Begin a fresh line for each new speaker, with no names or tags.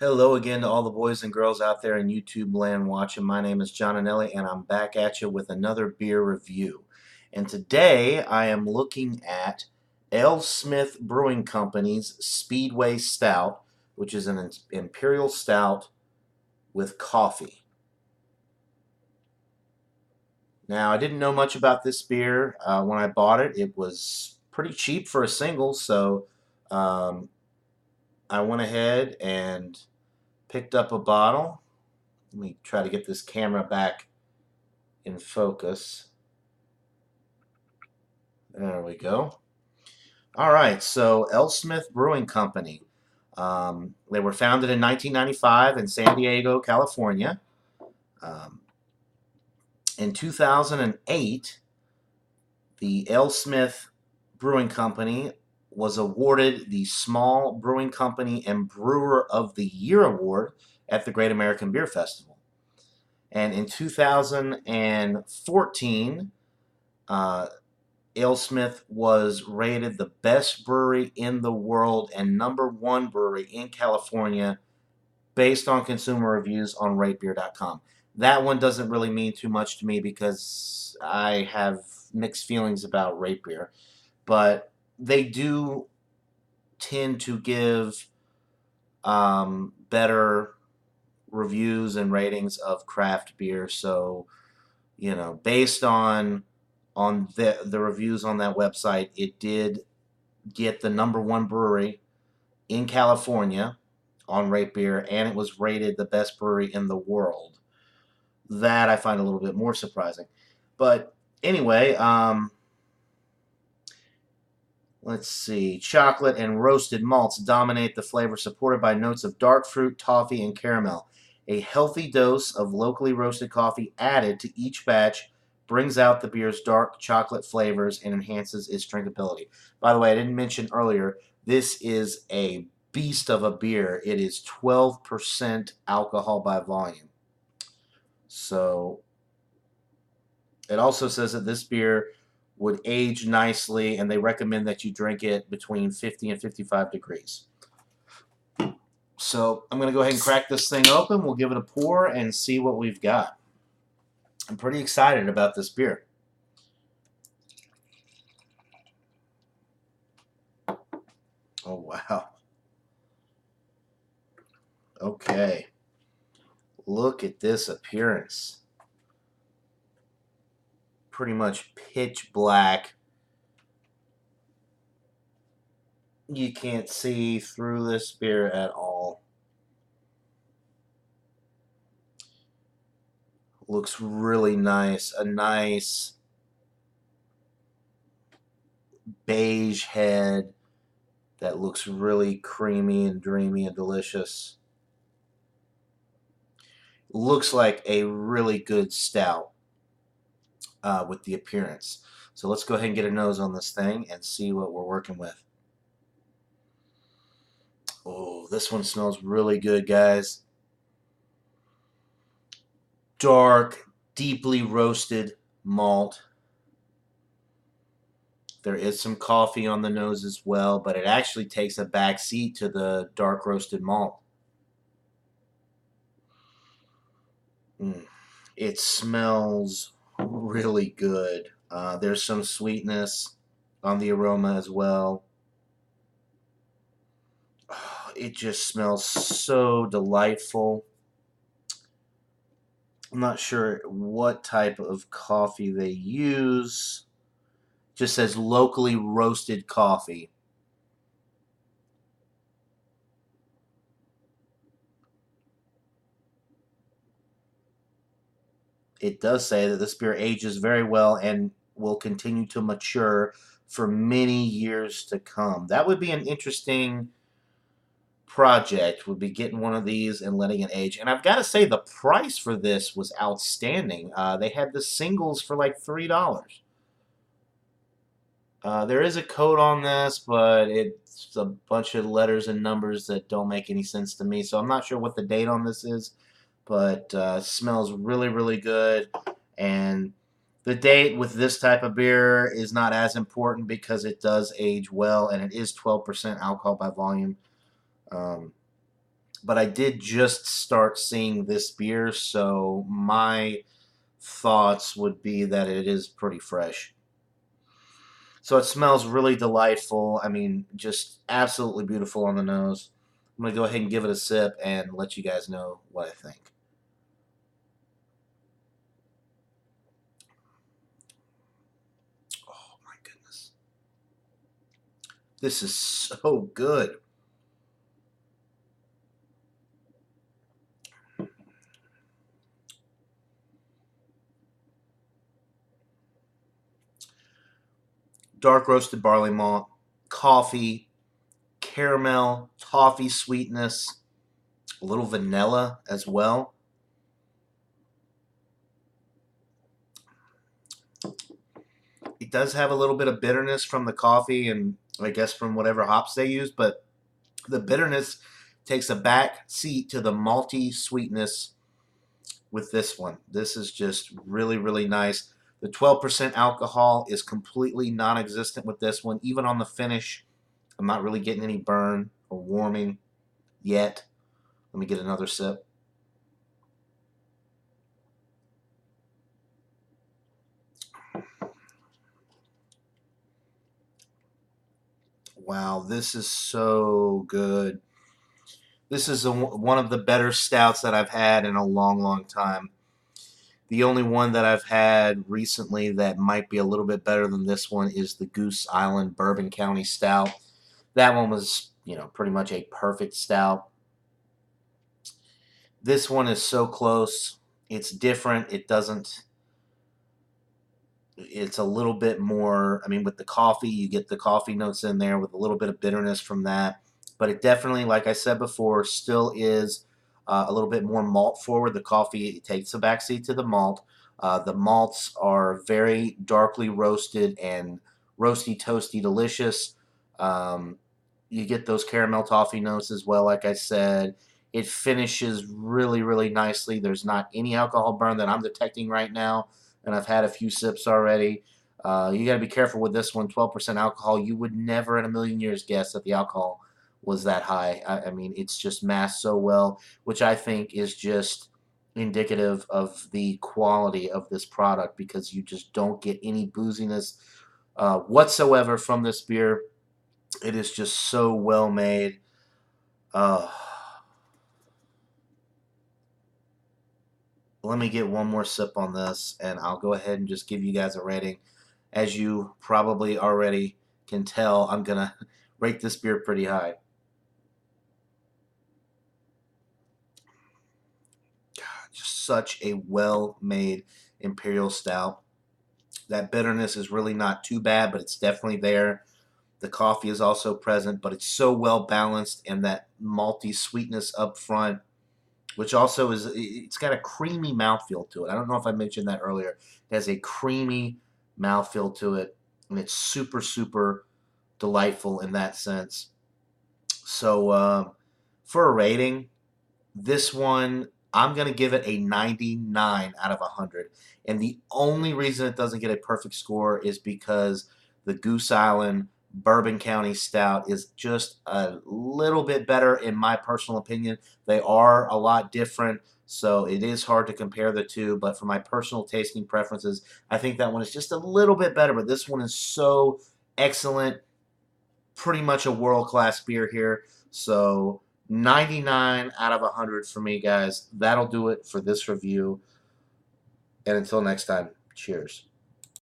Hello again to all the boys and girls out there in YouTube land watching. My name is John Anelli, and I'm back at you with another beer review. And today I am looking at Ale Smith Brewing Company's Speedway Stout, which is an Imperial Stout with coffee. Now, I didn't know much about this beer when I bought it. It was pretty cheap for a single, so um, I went ahead and picked up a bottle. Let me try to get this camera back in focus. There we go. All right, so Ale Smith Brewing Company. They were founded in 1995 in San Diego, California. Um, in 2008, the Ale Smith Brewing Company was awarded the Small Brewing Company and Brewer of the Year Award at the Great American Beer Festival. And in 2014, Ale Smith was rated the best brewery in the world and #1 brewery in California based on consumer reviews on ratebeer.com. That one doesn't really mean too much to me because I have mixed feelings about rate beer, but they do tend to give better reviews and ratings of craft beer. So, based on the reviews on that website, it did get the #1 brewery in California on Rate Beer, and it was rated the best brewery in the world. That I find a little bit more surprising. But anyway, let's see. Chocolate and roasted malts dominate the flavor, supported by notes of dark fruit, toffee, and caramel. A healthy dose of locally roasted coffee added to each batch brings out the beer's dark chocolate flavors and enhances its drinkability. By the way, I didn't mention earlier, this is a beast of a beer. It is 12% alcohol by volume. So it also says that this beer would age nicely, and they recommend that you drink it between 50 and 55 degrees. So I'm going to go ahead and crack this thing open. We'll give it a pour and see what we've got. I'm pretty excited about this beer. Oh, wow. Okay. Look at this appearance. Pretty much pitch black. You can't see through this beer at all. Looks really nice. A nice beige head that looks really creamy and dreamy and delicious. Looks like a really good stout with the appearance. So let's go ahead and get a nose on this thing and see what we're working with. Oh, this one smells really good, guys. Dark, deeply roasted malt. There is some coffee on the nose as well, but it actually takes a back seat to the dark roasted malt. It smells really good. There's some sweetness on the aroma as well. It just smells so delightful. I'm not sure what type of coffee they use. Just says locally roasted coffee. It does say that this beer ages very well and will continue to mature for many years to come. That would be an interesting project, would be getting one of these and letting it age. And I've got to say, the price for this was outstanding. They had the singles for like $3. There is a code on this, but it's a bunch of letters and numbers that don't make any sense to me. So I'm not sure what the date on this is, but smells really, really good. And the date with this type of beer is not as important because it does age well, and it is 12% alcohol by volume. Um, but I did just start seeing this beer, so my thoughts would be that it is pretty fresh. So it smells really delightful. I mean, just absolutely beautiful on the nose. I'm going to go ahead and give it a sip and let you guys know what I think. Oh my goodness. This is so good. Dark roasted barley malt, coffee, caramel, toffee sweetness, a little vanilla as well. It does have a little bit of bitterness from the coffee and I guess from whatever hops they use, but the bitterness takes a back seat to the malty sweetness with this one. This is just really, really nice. The 12% alcohol is completely non-existent with this one. Even on the finish, I'm not really getting any burn or warming yet. Let me get another sip. Wow, this is so good. This is one of the better stouts that I've had in a long, long time. The only one that I've had recently that might be a little bit better than this one is the Goose Island Bourbon County Stout. That one was, pretty much a perfect stout. This one is so close. It's different. It's a little bit more, I mean, with the coffee, you get the coffee notes in there with a little bit of bitterness from that. But it definitely, like I said before, still is a little bit more malt forward. The coffee takes a backseat to the malt. The malts are very darkly roasted and roasty, toasty, delicious. Um, you get those caramel toffee notes as well, like I said. It finishes really, really nicely. There's not any alcohol burn that I'm detecting right now, and I've had a few sips already. You got to be careful with this one. 12% alcohol. You would never in a million years guess that the alcohol was that high. I mean, it's just masked so well, which I think is just indicative of the quality of this product because you just don't get any booziness whatsoever from this beer. It is just so well made. Uh, Let me get one more sip on this, and I'll go ahead and just give you guys a rating. As you probably already can tell, I'm going to rate this beer pretty high. Just such a well-made Imperial Stout. That bitterness is really not too bad, but it's definitely there. The coffee is also present, but it's so well balanced, and that malty sweetness up front, which also it's got a creamy mouthfeel to it. I don't know if I mentioned that earlier. It has a creamy mouthfeel to it, and it's super, super delightful in that sense. So for a rating, this one, I'm going to give it a 99 out of 100. And the only reason it doesn't get a perfect score is because the Goose Island Bourbon County Stout is just a little bit better in my personal opinion. They are a lot different, so it is hard to compare the two. But for my personal tasting preferences, I think that one is just a little bit better. But this one is so excellent. Pretty much a world-class beer here. So 99 out of 100 for me, guys. That'll do it for this review. And until next time, cheers.